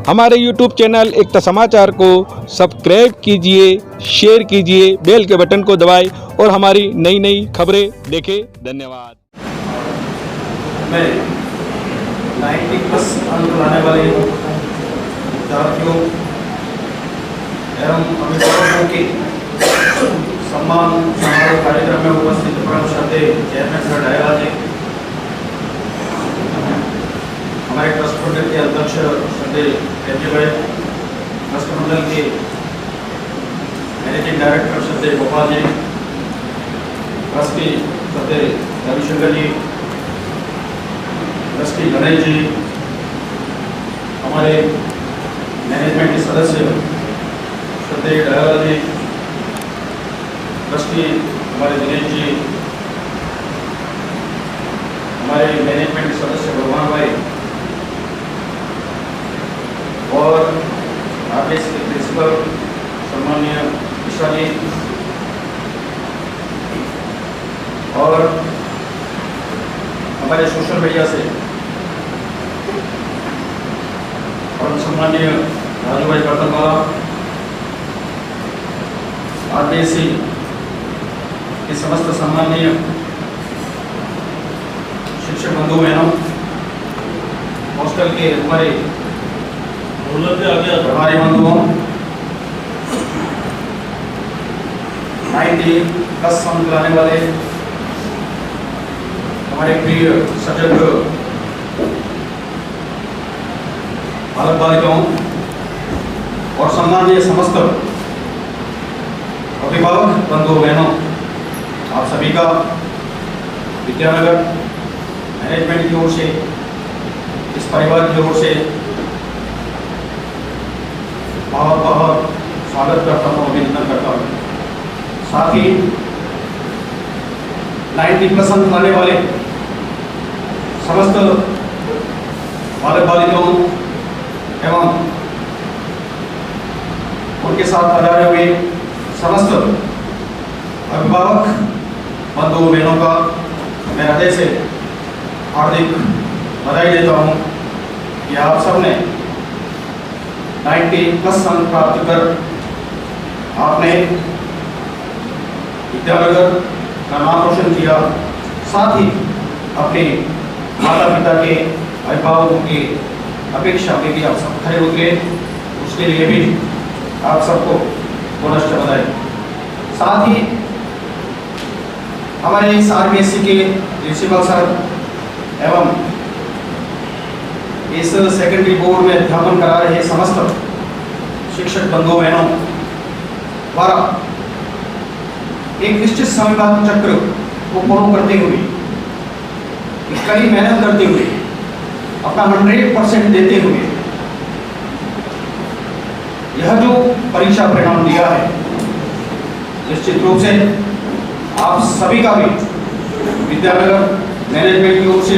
हमारे YouTube channel एकता समाचार को सब्सक्राइब कीजिए, शेयर कीजिए, बेल के बटन को दबाएं और हमारी नई नई खबरें देखें। धन्यवाद। मैं 90+ अंक लाने वाले विद्यार्थियों एवं अभिभावकों के सम्मान समारोह कार्यक्रम में उपस्थित परम श्रद्धेय चेयरमैन सर डायला जी, हमारे ट्रस्ट मंडल के अध्यक्ष श्रद्धेय एमजे भाई, ट्रस्ट मंडल के मैनेजिंग डायरेक्टर श्रद्धेय गोपाल जी, ट्रस्टी श्रद्धेय रविशंकर जी, ट्रस्टी गणेश जी, हमारे मैनेजमेंट के सदस्य श्रद्धेय डायला जी, ट्रस्टी हमारे दिनेश जी, हमारे मैनेजमेंट के सदस्य भगवान भाई और आरबीएस के प्रिंसिपल सम्माननीय मिश्रा जी और हमारे सोशल मीडिया से और सम्माननीय राजू भाई कर्तनवाला, आरबीएससी के समस्त सम्माननीय शिक्षक बंधु बहनों, हॉस्टल के हमारे प्रभारी बंधुओं, 90+ अंक लाने वाले हमारे प्रिय सजग बालक बालिकाओं और सम्माननीय समस्त अभिभावक बंधु बहनों, आप सभी का विद्यानगर मैनेजमेंट की ओर से, इस परिवार की ओर से बहुत बहुत स्वागत करता हूँ, अभिनंदन करता हूँ। साथ ही 90+ अंक लाने वाले समस्त बालक बालिकाओं एवं उनके साथ पधारे हुए समस्त अभिभावक बंधु बहनों का मैं हृदय से हार्दिक बधाई देता हूँ कि आप सबने 90+ अंक प्राप्त कर आपने विद्यानगर का नाम रोशन किया, साथ ही अपने माता पिता के अभिभावकों की अपेक्षा में भी आप सब खड़े उतरे, उसके लिए भी आप सबको पुनश्च बधाई। साथ ही हमारे इस आरबीएससी के प्रिंसिपल सर एवं इस सेकेंडरी बोर्ड में अध्यापन करा रहे समस्त शिक्षक बंधु बहनों द्वारा एक निश्चित समय चक्र को पूर्ण करते हुए, कड़ी मेहनत करते हुए, अपना 100% देते हुए यह जो परीक्षा परिणाम दिया है, निश्चित रूप से आप सभी का भी विद्यानगर मैनेजमेंट की ओर से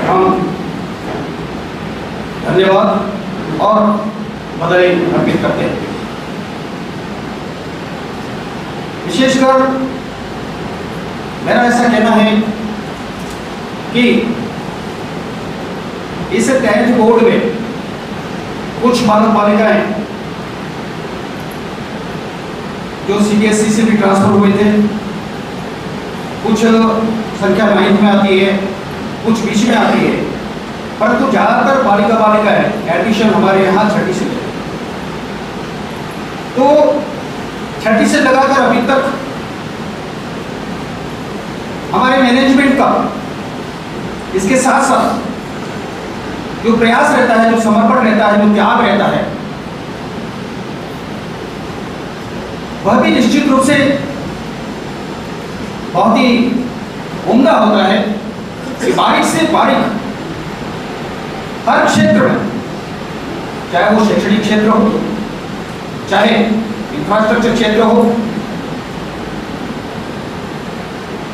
हम धन्यवाद और बधाई अर्पित करते हैं। विशेषकर मेरा ऐसा कहना है कि इस 10th बोर्ड में कुछ बालक बालिकाएं जो सीबीएसई से भी ट्रांसफर हुए थे, कुछ संख्या 9th में आती है, कुछ बीच में आती है, परंतु ज्यादातर बालिका बालिकाएं एडमिशन हमारे यहाँ 6ठी से लेते, तो 6ठी से लगाकर अभी तक हमारे मैनेजमेंट का इसके साथ साथ जो प्रयास रहता है, जो समर्पण रहता है, जो त्याग रहता है, वह भी निश्चित रूप से बहुत ही उम्दा होता है कि बारीक से बारीक हर क्षेत्र में, चाहे वो शैक्षणिक क्षेत्र हो, चाहे इंफ्रास्ट्रक्चर क्षेत्र हो,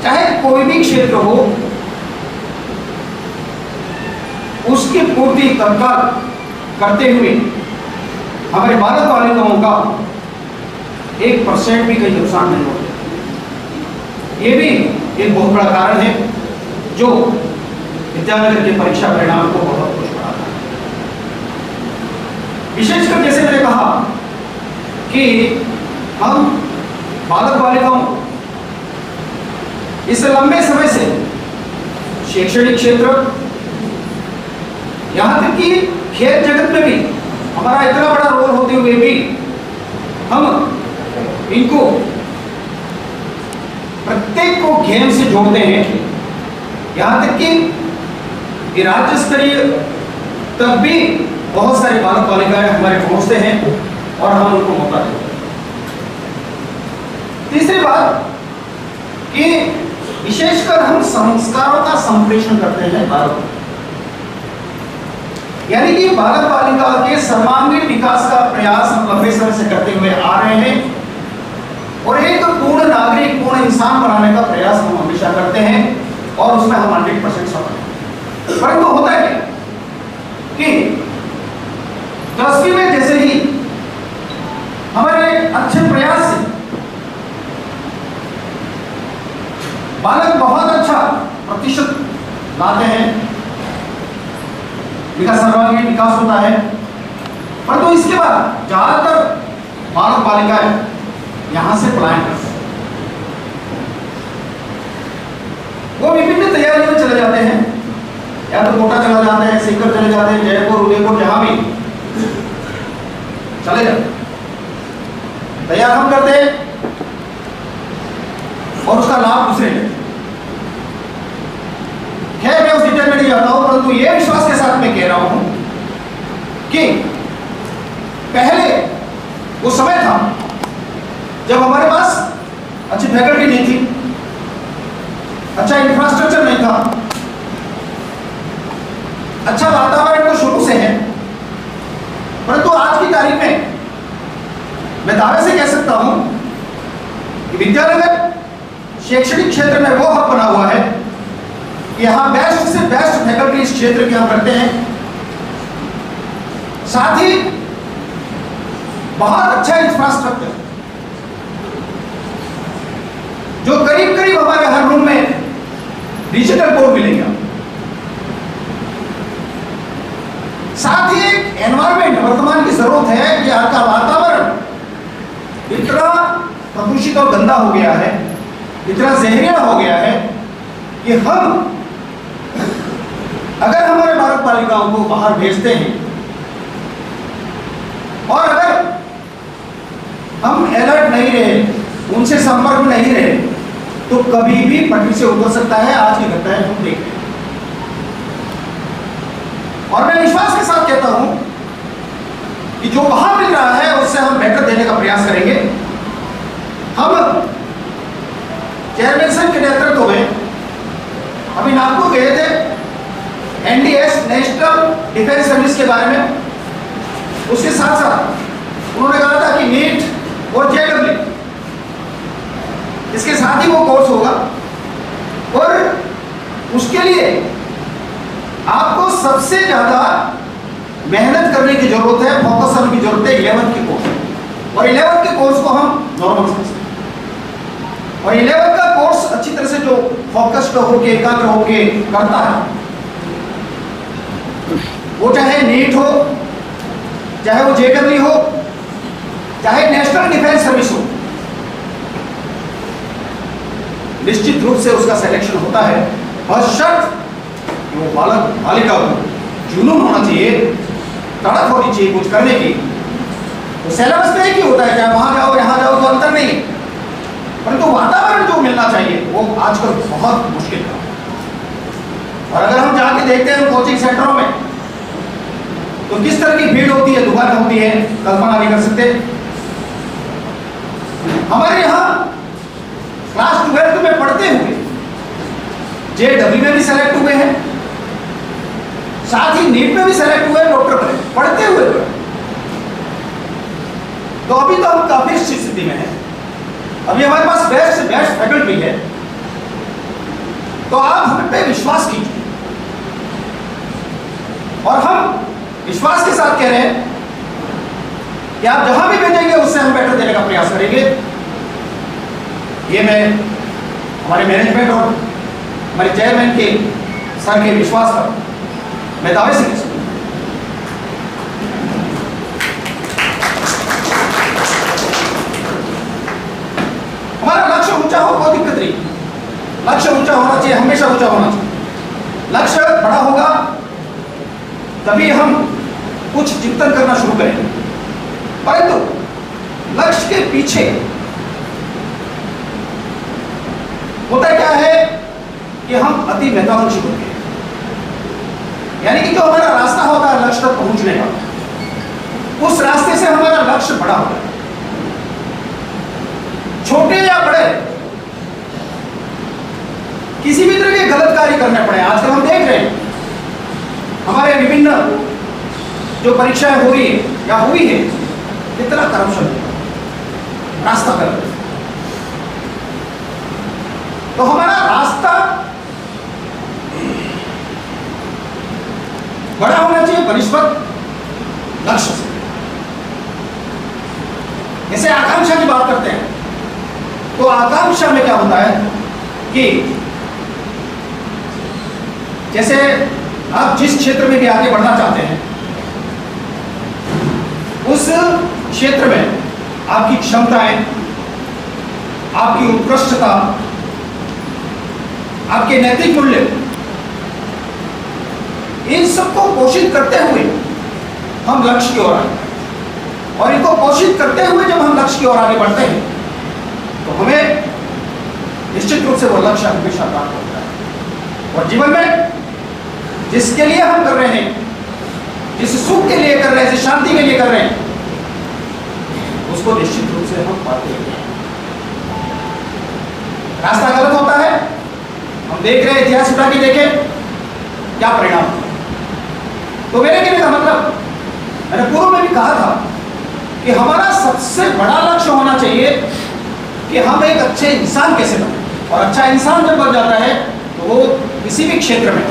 चाहे कोई भी क्षेत्र हो, उसकी पूर्ति तत्काल करते हुए हमारे बालक बालिकाओं का 1% भी कहीं नुकसान नहीं होता। ये भी एक बहुत बड़ा कारण है जो विद्यानगर के परीक्षा परिणाम को बहुत कुछ बढ़ाता है। विशेषकर जैसे मैंने कहा कि हम बालक बालिकाओं को इस लंबे समय से शैक्षणिक क्षेत्र, यहाँ तक कि खेल जगत में भी हमारा इतना बड़ा रोल होते हुए भी हम इनको प्रत्येक को गेम से जोड़ते हैं। यहाँ तक कि राज्य स्तरीय तक भी बहुत सारे बालक बालिकाएं हमारे पहुंचते हैं और हम उनको मौका देते हैं। तीसरी बात कि विशेषकर हम संस्कारों का संप्रेषण करते हैं बालक, यानी कि बालक बालिका के सर्वांगीण विकास का प्रयास हम लंबे समय से करते हुए आ रहे हैं और एक पूर्ण नागरिक, पूर्ण इंसान बनाने का प्रयास हम हमेशा करते हैं और उसमें हम 100% सफल हैं। परंतु होता है कि 10वीं में जैसे ही हमारे अच्छे प्रयास से बालक बहुत अच्छा प्रतिशत लाते हैं, इनका सर्वांगीण विकास होता है, परंतु इसके बाद ज्यादातर बालक बालिकाएं यहां से पलायन करते हैं। वो विभिन्न तैयारियों में चले जाते हैं, या तो कोटा चला जाते हैं, सीकर चले जाते हैं, जयपुर, उदयपुर, जहां भी चले जाते हैं, तैयार हम करते हैं और उसका लाभ दूसरे लेते हैं। खैर मैं उस डिटेल में नहीं जाता हूं, परंतु यह विश्वास के साथ मैं कह रहा हूं कि पहले वो समय था जब हमारे पास अच्छी फैकल्टी नहीं थी, अच्छा इंफ्रास्ट्रक्चर नहीं था, अच्छा वातावरण तो शुरू से है, परंतु आज की तारीख में मैं दावे से कह सकता हूं कि विद्यानगर शैक्षणिक क्षेत्र में वो हब बना हुआ है कि यहां बेस्ट से बेस्ट फैकल्टी इस क्षेत्र की हम रखते हैं, साथ ही बहुत अच्छा इंफ्रास्ट्रक्चर जो करीब करीब हमारे हर रूम में डिजिटल बोर्ड मिलेंगे, साथ ही एक एनवायरमेंट वर्तमान की जरूरत है कि यहाँ का वातावरण इतना प्रदूषित और गंदा हो गया है, इतना जहरीला हो गया है कि हम अगर हमारे बालक बालिकाओं को बाहर भेजते हैं और अगर हम अलर्ट नहीं रहे, उनसे संपर्क में नहीं रहे, तो कभी भी पटरी से उतर सकता है। आज की घटनाएं हम देख रहे हैं और मैं विश्वास के साथ कहता हूं कि जो वहां मिल रहा है उससे हम बेहतर देने का प्रयास करेंगे। हम चेयरमैन सर के नेतृत्व में अभी नागपुर गए थे NDS नेशनल डिफेंस सर्विस के बारे में, उसके साथ साथ उन्होंने कहा था कि नीट और JEE इसके साथ ही वो कोर्स होगा और उसके लिए आपको सबसे ज्यादा मेहनत करने की जरूरत है, फोकस करने की जरूरत है 11th के कोर्स, और 11th के कोर्स को हम नॉर्मल समझते हैं और 11th का कोर्स अच्छी तरह से जो फोकस्ड होके एकाग्र होके करता है, वो चाहे नीट हो, चाहे वो JEE हो, चाहे नेशनल डिफेंस सर्विस हो, निश्चित रूप से उसका सिलेक्शन होता है। बशर्त वो बालक बालिका को जुनून होना चाहिए, तड़प होनी चाहिए कुछ करने की। तो सिलेबस में एक ही होता है, चाहे वहां जाओ यहाँ जाओ, तो अंतर नहीं है, परंतु वातावरण जो मिलना चाहिए वो आजकल बहुत मुश्किल है। और अगर हम जाके देखते हैं कोचिंग सेंटरों में तो किस तरह की भीड़ होती है, दुकानें होती है, कल्पना नहीं कर सकते। हमारे यहाँ क्लास 12th में पढ़ते हुए JEE में भी सेलेक्ट हुए हैं, साथ ही नीट में भी सेलेक्ट हुए, डॉक्टर बने, पढ़ते हुए। तो अभी तो हम काफी अच्छी स्थिति में हैं, अभी हमारे पास बेस्ट से बेस्ट फैकल्टी है, तो आप हम पे विश्वास कीजिए और हम विश्वास के साथ कह रहे हैं कि आप जहां भी भेजेंगे उससे हम बेटर देने का प्रयास करेंगे। ये मैं हमारे मैनेजमेंट और हमारे चेयरमैन के सर के विश्वास पर मैं दावे से कह सकता हूं। लक्ष्य ऊंचा होना चाहिए, हमेशा ऊंचा होना चाहिए। लक्ष्य बड़ा होगा तभी हम कुछ चिंतन करना शुरू करेंगे, परंतु लक्ष्य के पीछे होता क्या है कि हम अति महत्वाकांक्षी होते हैं। यानी कि जो हमारा रास्ता होता है लक्ष्य तक पहुंचने का, उस रास्ते से हमारा लक्ष्य बड़ा होता है। छोटे या बड़े किसी भी तरह के गलत कार्य करने पड़े, आजकल हम देख रहे हैं हमारे विभिन्न जो परीक्षाएं हो रही है या हुई है, कितना करप्शन रास्ता कर रहे हैं। तो हमारा रास्ता बड़ा होना चाहिए बनिस्बत लक्ष्य से। जैसे आकांक्षा की बात करते हैं तो आकांक्षा में क्या होता है कि जैसे आप जिस क्षेत्र में भी आगे बढ़ना चाहते हैं, उस क्षेत्र में आपकी क्षमताएं, आपकी उत्कृष्टता, आपके नैतिक मूल्य, इन सबको पोषित करते हुए हम लक्ष्य की ओर आगे, और इनको पोषित करते हुए जब हम लक्ष्य की ओर आगे बढ़ते हैं तो हमें निश्चित रूप से वो लक्ष्य हमेशा प्राप्त होता है। और जीवन में जिसके लिए हम कर रहे हैं, जिस सुख के लिए कर रहे हैं, जिस शांति के लिए कर रहे हैं, उसको निश्चित रूप से हम पाते हैं। रास्ता गलत होता है, हम देख रहे हैं, इतिहास उठा के देखें क्या परिणाम। तो मेरे कहने का मतलब, मैंने पूर्व में भी कहा था कि हमारा सबसे बड़ा लक्ष्य होना चाहिए कि हम एक अच्छे इंसान कैसे बने। और अच्छा इंसान जब बन जाता है तो वो किसी भी क्षेत्र में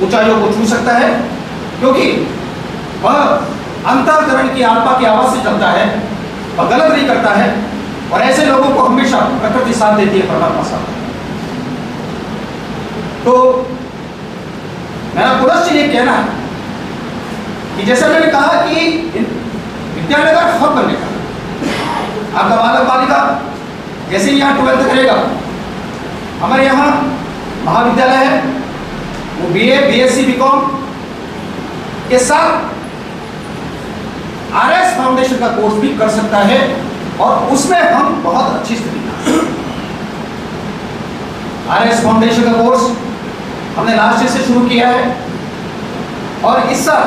ऊंचाइयों को छू सकता है, क्योंकि वह अंतःकरण की आत्मा की आवाज से चलता है, वह गलत नहीं करता है। और ऐसे लोगों को हमेशा प्रकृति साथ देती है, परमात्मा साथ। तो मेरा पुनश्च ये कहना है कि जैसे मैंने कहा कि विद्यालय का फल बनने का, आपका बालक बालिका जैसे ही यहाँ 12th करेगा, हमारे यहाँ महाविद्यालय है, वो BA, BSc, BCom के साथ RS फाउंडेशन का कोर्स भी कर सकता है, और उसमें हम बहुत अच्छी स्थिति में। RS फाउंडेशन का कोर्स हमने लास्ट ईयर से शुरू किया है, और इस साल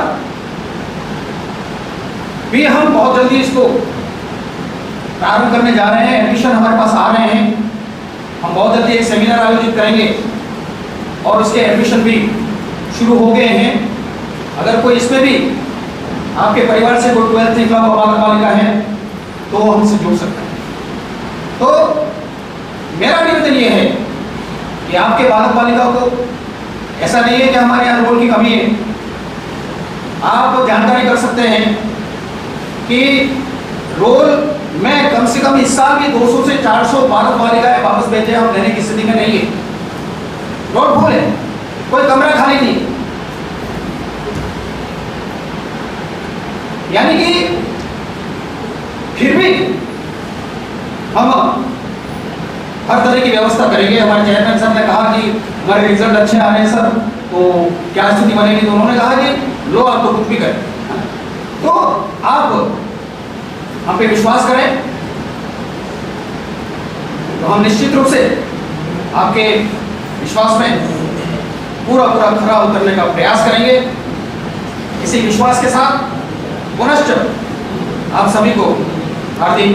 भी हम बहुत जल्दी इसको प्रारंभ करने जा रहे हैं। एडमिशन हमारे पास आ रहे हैं, हम बहुत जल्दी एक सेमिनार आयोजित करेंगे और उसके एडमिशन भी शुरू हो गए हैं। अगर कोई इसमें भी आपके परिवार से कोई 12th निकला हुआ बालक बालिका है तो वो हमसे जुड़ सकता है। तो मेरा निवेदन ये है कि आपके बालक बालिका को, ऐसा नहीं है कि हमारे यहाँ रोल की कमी है, आप जानकारी कर सकते हैं कि रोल में कम से कम इस साल भी 200 से 400 बालक बालिकाएं वापस भेजे हम लेने की स्थिति में नहीं है। रोड फुल है, कोई कमरा खाली नहीं। यानी कि फिर भी हम हर तरह की व्यवस्था करेंगे। हमारे चेयरमैन साहब ने कहा कि हमारे रिजल्ट अच्छे आ रहे हैं सर, तो क्या स्थिति बनेगी। तो उन्होंने कहा कि लो आप तो कुछ भी करें। तो आप हम पे विश्वास करें तो हम निश्चित रूप से आपके विश्वास में पूरा खरा उतरने का प्रयास करेंगे। इसी विश्वास के साथ पुनश्च आप सभी को हार्दिक